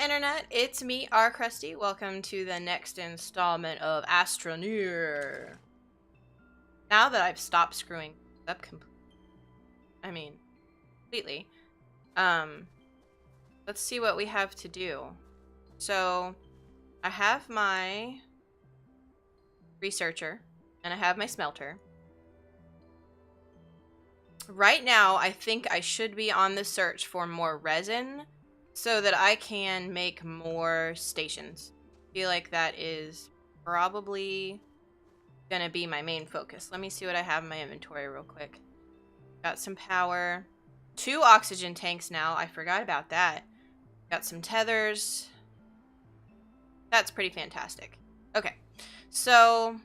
Internet, it's me, RKrusty. Welcome to the next installment of ASTRONEER. Now that I've stopped screwing up completely, let's see what we have to do. So, I have my researcher, and I have my smelter. Right now, I think I should be on the search for more resin, so that I can make more stations. I feel like that is probably gonna be my main focus. Let me see what I have in my inventory real quick. Got some power. 2 oxygen tanks now. I forgot about that. Got some tethers. That's pretty fantastic. Okay, so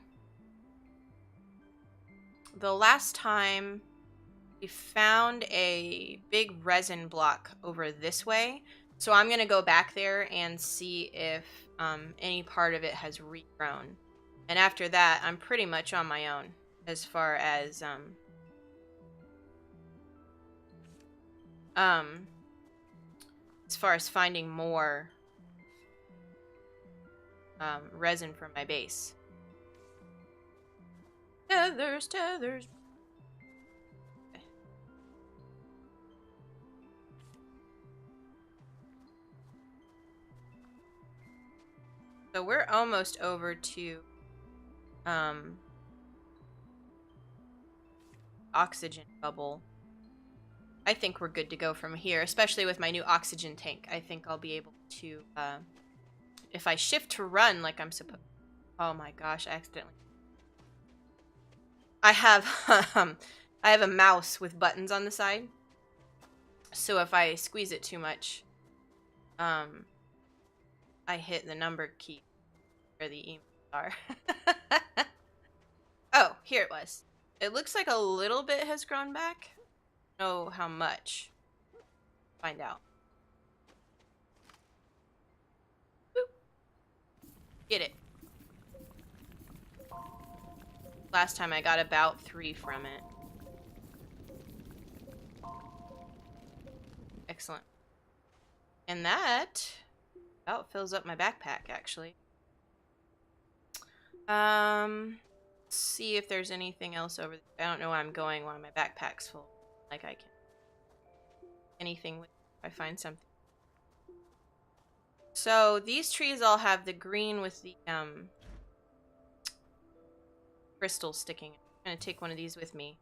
the last time we found a big resin block over this way. So I'm going to go back there and see if any part of it has regrown. And after that, I'm pretty much on my own as far as finding more resin for my base. Tethers, tethers. So we're almost over to oxygen bubble. I think we're good to go from here, especially with my new oxygen tank. I think I'll be able to, if I shift to run like I'm supposed. Oh my gosh, I accidentally. I have, I have a mouse with buttons on the side. So if I squeeze it too much, I hit the number key where the emails are. Oh, here it was. It looks like a little bit has grown back. I don't know how much. Find out. Boop. Get it. Last time I got about 3 from it. Excellent. And that about fills up my backpack, actually. Let's see if there's anything else over there. I don't know where I'm going while my backpack's full. Like I can. Anything with if I find something. So these trees all have the green with the crystals sticking. I'm gonna take one of these with me.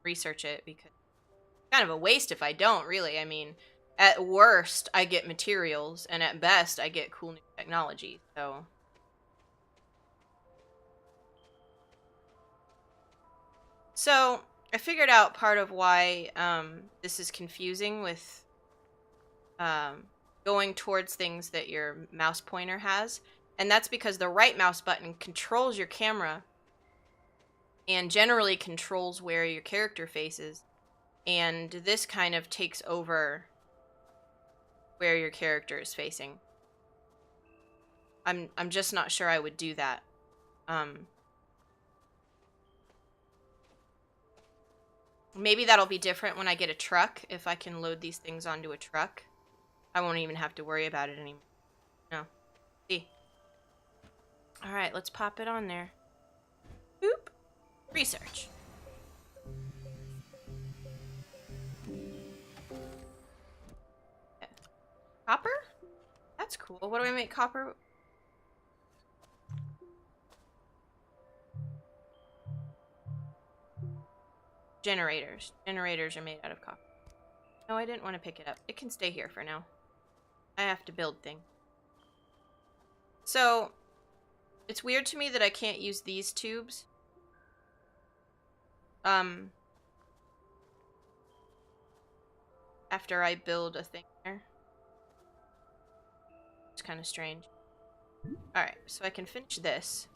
Research it because it's kind of a waste if I don't, really. I mean, at worst I get materials, and at best I get cool new technology, so. So, I figured out part of why this is confusing with going towards things that your mouse pointer has. And that's because the right mouse button controls your camera and generally controls where your character faces. And this kind of takes over where your character is facing. I'm just not sure I would do that. Maybe that'll be different when I get a truck. If I can load these things onto a truck, I won't even have to worry about it anymore. No. See. Alright, let's pop it on there. Boop. Research. Copper? That's cool. What do I make copper? Generators. Generators are made out of copper. No, I didn't want to pick it up. It can stay here for now. I have to build things. So, it's weird to me that I can't use these tubes. After I build a thing there. It's kind of strange. Alright, so I can finish this.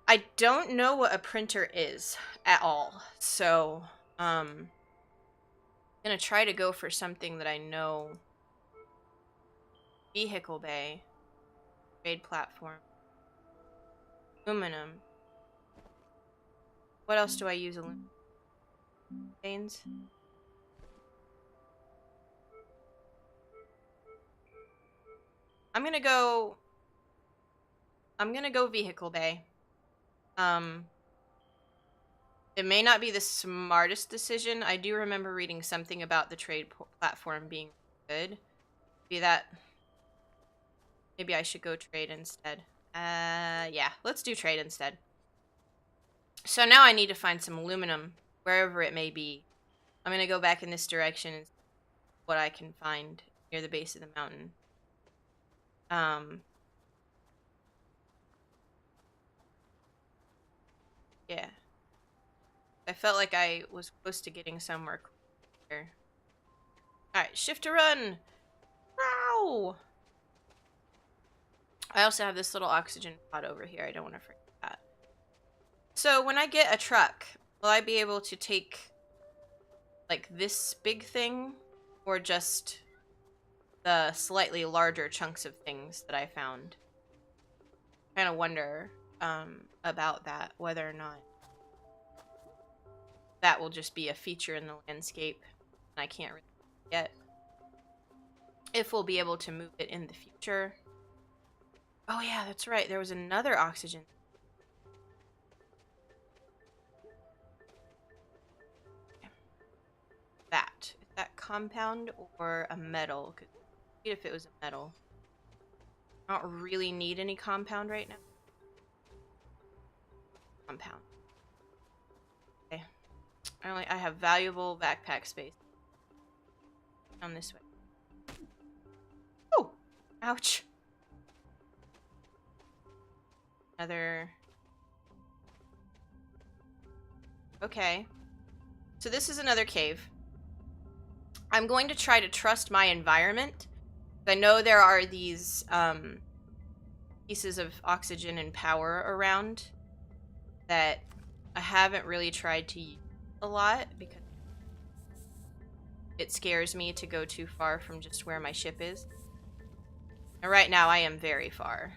I don't know what a printer is at all, so I'm gonna try to go for something that I know. Vehicle bay, trade platform, aluminum. What else do I use? Aluminum. Veins. I'm gonna go vehicle bay. It may not be the smartest decision. I do remember reading something about the trade platform being good. Maybe I should go trade instead. Yeah, let's do trade instead. So now I need to find some aluminum, wherever it may be. I'm gonna go back in this direction and see what I can find near the base of the mountain. Yeah. I felt like I was close to getting somewhere clear. Alright, shift to run! Wow! I also have this little oxygen pod over here. I don't want to forget that. So when I get a truck, will I be able to take like this big thing or just the slightly larger chunks of things that I found? I kind of wonder about that, whether or not that will just be a feature in the landscape and I can't really get if we'll be able to move it in the future. Oh yeah, that's right. There was another oxygen. Is that compound or a metal? If it was a metal. I don't really need any compound right now. Compound. Okay. I have valuable backpack space. Down this way. Oh! Ouch. Another... Okay. So this is another cave. I'm going to try to trust my environment. I know there are these pieces of oxygen and power around that I haven't really tried to use a lot because it scares me to go too far from just where my ship is. And right now I am very far.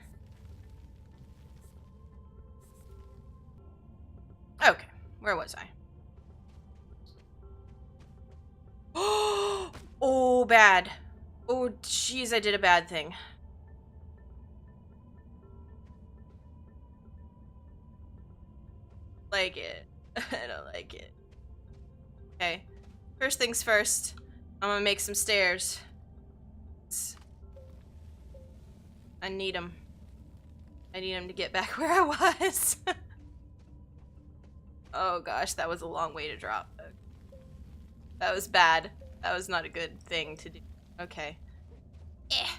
Okay, where was I? Oh, bad. Oh, jeez, I did a bad thing. Like it. I don't like it. Okay. First things first. I'm gonna make some stairs. I need them. I need them to get back where I was. Oh gosh, that was a long way to drop. That was bad. That was not a good thing to do. Okay. Eh.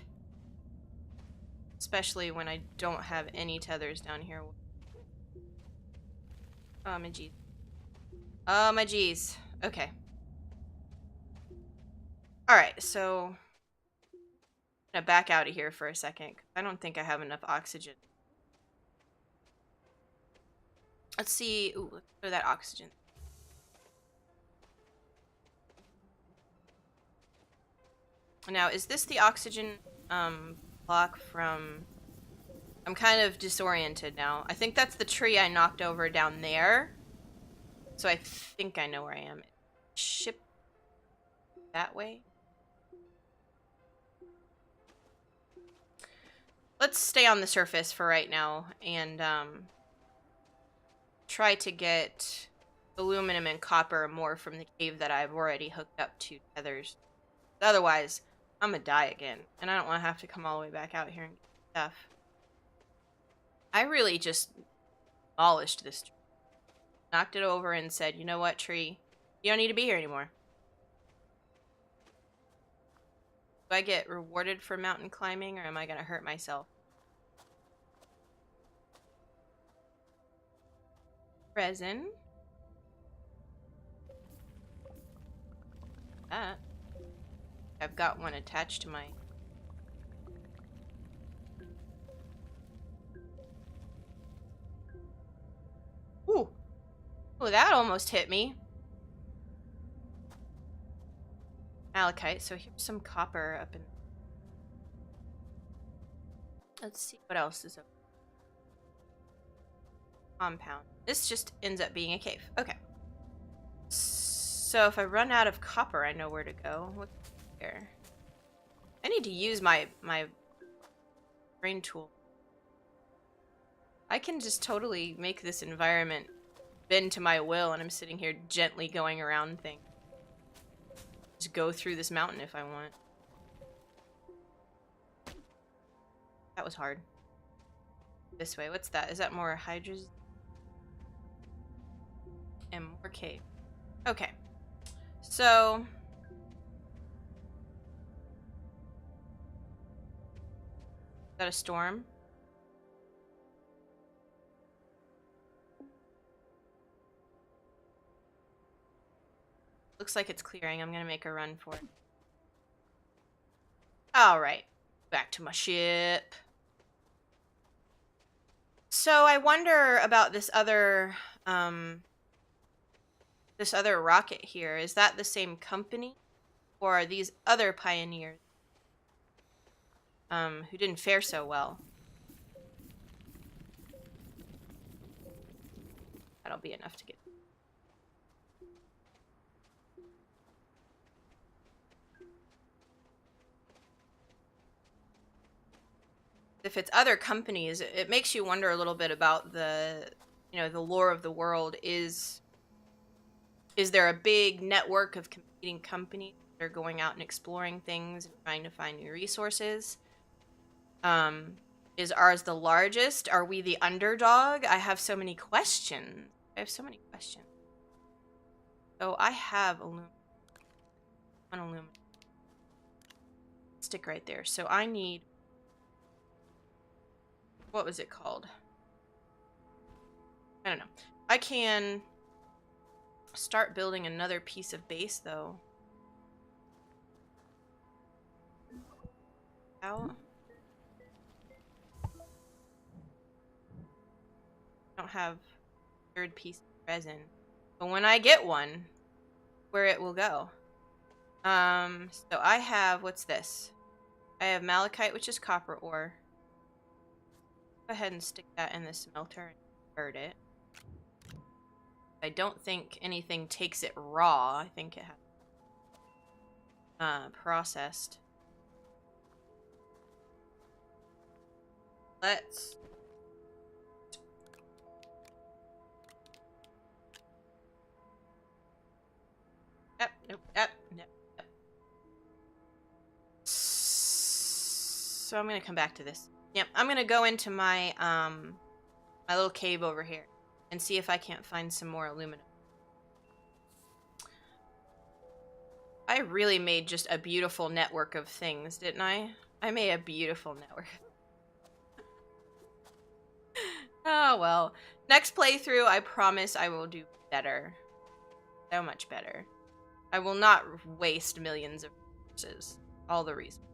Especially when I don't have any tethers down here. Oh my geez. Oh my geez. Okay. Alright, so I'm gonna back out of here for a second. I don't think I have enough oxygen. Let's see. Ooh, let's go to that oxygen. Now, is this the oxygen block from... I'm kind of disoriented now. I think that's the tree I knocked over down there. So I think I know where I am. Ship that way? Let's stay on the surface for right now and try to get aluminum and copper more from the cave that I've already hooked up to tethers. Otherwise, I'm gonna die again, and I don't want to have to come all the way back out here and get stuff. I really just demolished this tree. Knocked it over and said, you know what, tree? You don't need to be here anymore. Do I get rewarded for mountain climbing, or am I gonna hurt myself? Resin. That. I've got one attached to my... Ooh. Oh, that almost hit me. Malachite. So here's some copper up in... Let's see what else is up. Compound. This just ends up being a cave. Okay. So if I run out of copper, I know where to go. What's here? I need to use my Brain tool. I can just totally make this environment bend to my will, and I'm sitting here gently going around things. Just go through this mountain if I want. That was hard. This way. What's that? Is that more hydras? And more cave. Okay. So... Is that a storm? Looks like it's clearing. I'm gonna make a run for it. Alright. Back to my ship. So I wonder about this other rocket here. Is that the same company? Or are these other pioneers who didn't fare so well? That'll be enough to get. If it's other companies, it makes you wonder a little bit about the, you know, the lore of the world. Is there a big network of competing companies that are going out and exploring things and trying to find new resources? Is ours the largest? Are we the underdog? I have so many questions. So I have aluminum. One aluminum. Stick right there. So I need... What was it called? I don't know. I can start building another piece of base, though. How? I don't have third piece of resin. But when I get one, where it will go. So I have, what's this? I have malachite, which is copper ore. Go ahead and stick that in the smelter and convert it. I don't think anything takes it raw. I think it has processed. Let's... Nope. So I'm gonna come back to this. Yep, I'm gonna go into my my little cave over here and see if I can't find some more aluminum. I really made just a beautiful network of things, didn't I? I made a beautiful network. Oh well. Next playthrough, I promise I will do better. So much better. I will not waste millions of resources. All the reasons.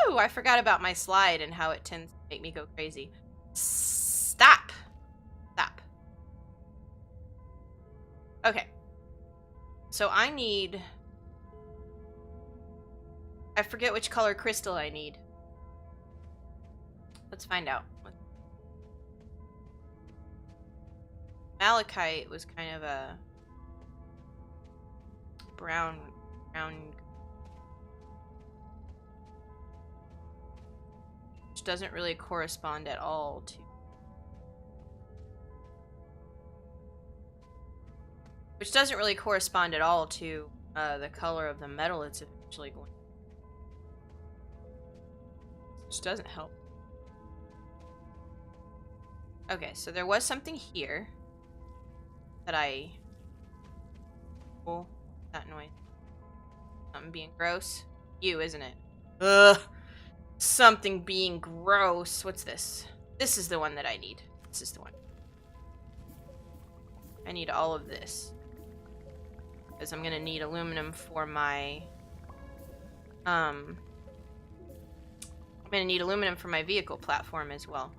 Woo! I forgot about my slide and how it tends to make me go crazy. Stop! Stop. Okay. So I need... I forget which color crystal I need. Let's find out. Malachite was kind of a... brown, which doesn't really correspond at all to... Which doesn't really correspond at all to the color of the metal it's eventually going... Which doesn't help. Okay, so there was something here that I... Oh, that noise. Something being gross. You, isn't it? Ugh. Something being gross. What's this? This is the one that I need. This is the one. I need all of this. Because I'm gonna need aluminum for my... I'm gonna need aluminum for my vehicle platform as well.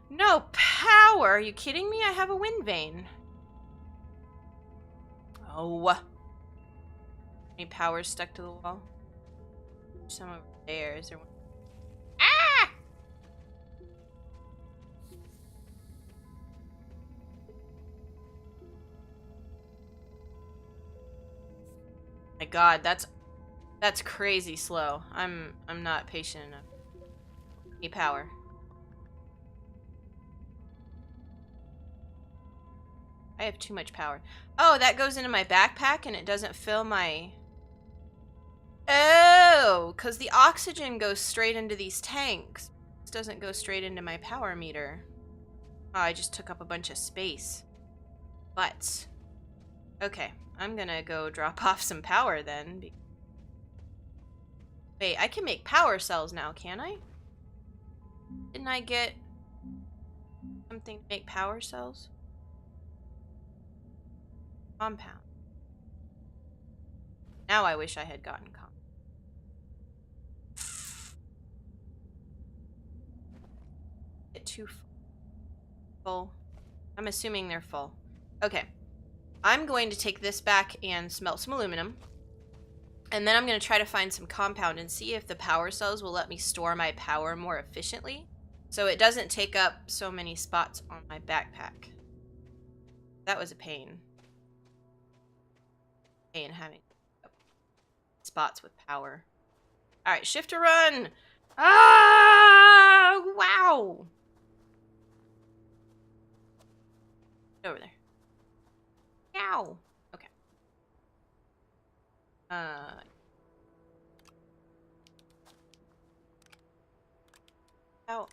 No power! Are you kidding me? I have a wind vane. Oh. Any power stuck to the wall? There's some over there. Is there one? Ah! My god, that's That's crazy slow. I'm not patient enough. Need power. I have too much power. Oh, that goes into my backpack and it doesn't fill my... Oh, because the oxygen goes straight into these tanks. This doesn't go straight into my power meter. Oh, I just took up a bunch of space. But, okay, I'm gonna go drop off some power then. Wait, I can make power cells now, can I? Didn't I get something to make power cells? Compound. Now I wish I had gotten compound. Get too full. I'm assuming they're full. Okay. I'm going to take this back and smelt some aluminum. And then I'm going to try to find some compound and see if the power cells will let me store my power more efficiently, so it doesn't take up so many spots on my backpack. That was a pain. Pain having spots with power. Alright, shift to run! Ah! Wow! Get over there. Ow! Okay. Ow.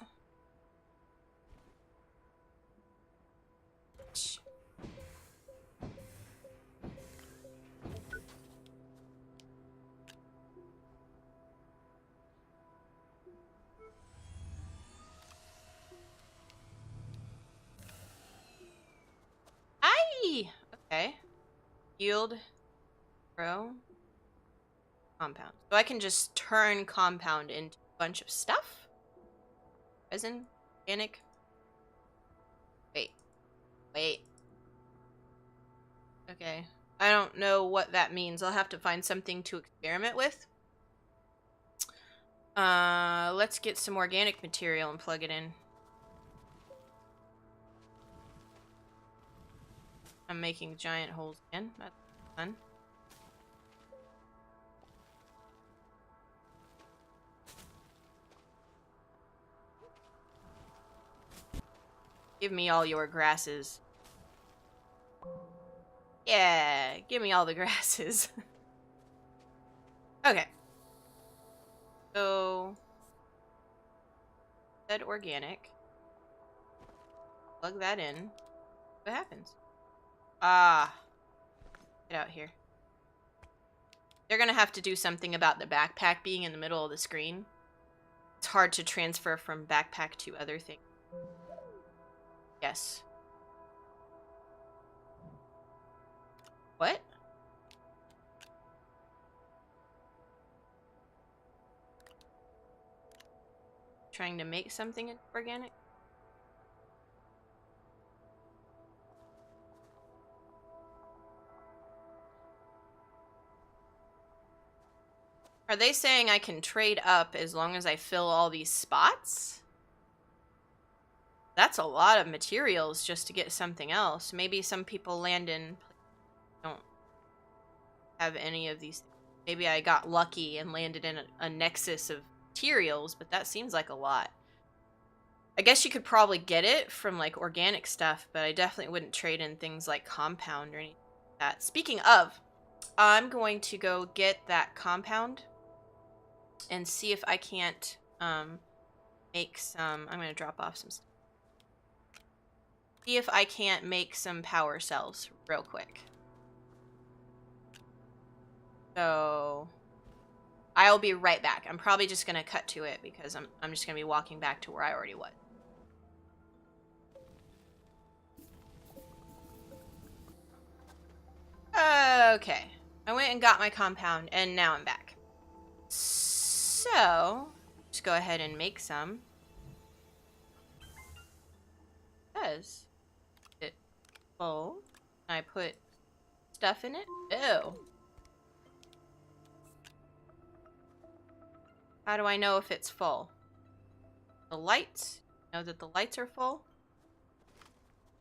Aye! Okay. Yield. Grow. Compound. So I can just turn compound into a bunch of stuff? Resin? Organic? Wait. Wait. Okay. I don't know what that means. I'll have to find something to experiment with. Let's get some organic material and plug it in. I'm making giant holes again. That's fun. Give me all your grasses. Yeah, give me all the grasses. Okay. So, said organic. Plug that in. What happens? Ah. Get out here. They're gonna have to do something about the backpack being in the middle of the screen. It's hard to transfer from backpack to other things. Yes. What? Trying to make something organic? Are they saying I can trade up as long as I fill all these spots? That's a lot of materials just to get something else. Maybe some people land in... don't have any of these. Maybe I got lucky and landed in a nexus of materials, but that seems like a lot. I guess you could probably get it from like organic stuff, but I definitely wouldn't trade in things like compound or anything like that. Speaking of, I'm going to go get that compound and see if I can't make some... I'm going to drop off some stuff. See if I can't make some power cells real quick. So I'll be right back. I'm probably just going to cut to it because I'm just going to be walking back to where I already was. Okay. I went and got my compound and now I'm back. So, just go ahead and make some. Because it full. I put stuff in it. Ew. How do I know if it's full? The lights. Know that the lights are full.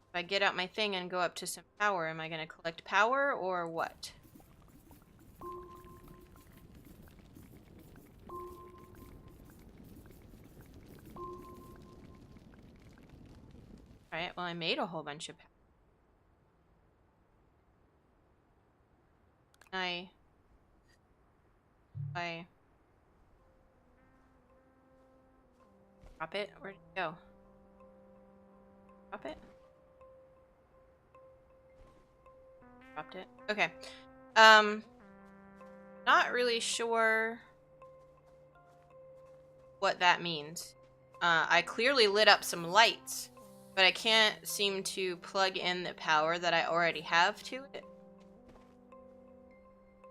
If I get out my thing and go up to some power, am I going to collect power or what? Alright, well, I made a whole bunch of power. I drop it? Where'd it go? Drop it? Dropped it. Okay. Not really sure what that means. I clearly lit up some lights, but I can't seem to plug in the power that I already have to it.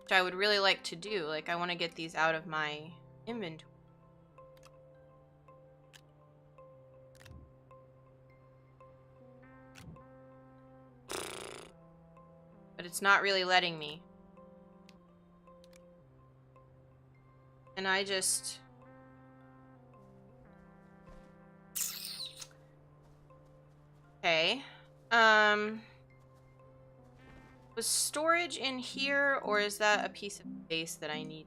Which I would really like to do. Like, I want to get these out of my inventory. But it's not really letting me. And I just... Okay. Was storage in here, or is that a piece of the base that I need?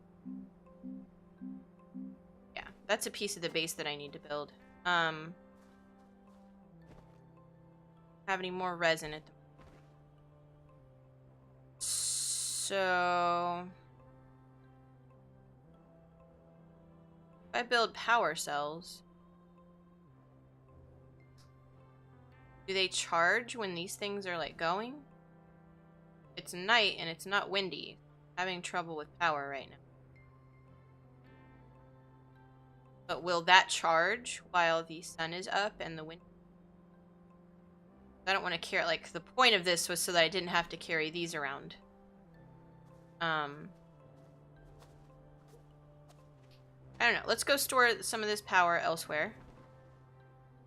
Yeah, that's a piece of the base that I need to build. Have any more resin at the... So... if I build power cells... do they charge when these things are, like, going? It's night and it's not windy. Having trouble with power right now. But will that charge while the sun is up and the wind? I don't want to carry, like, the point of this was so that I didn't have to carry these around. I don't know. Let's go store some of this power elsewhere.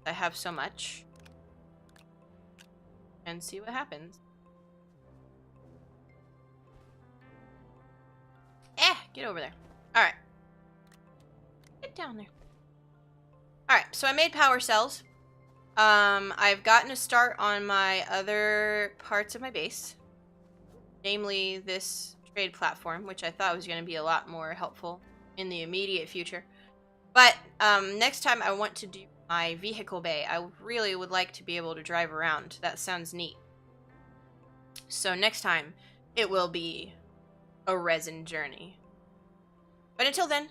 I have so much. And see what happens. Get over there. Alright. Get down there. Alright, so I made power cells. I've gotten a start on my other parts of my base. Namely, this trade platform, which I thought was going to be a lot more helpful in the immediate future. But, next time I want to do my vehicle bay. I really would like to be able to drive around. That sounds neat. So next time, it will be a resin journey. But until then,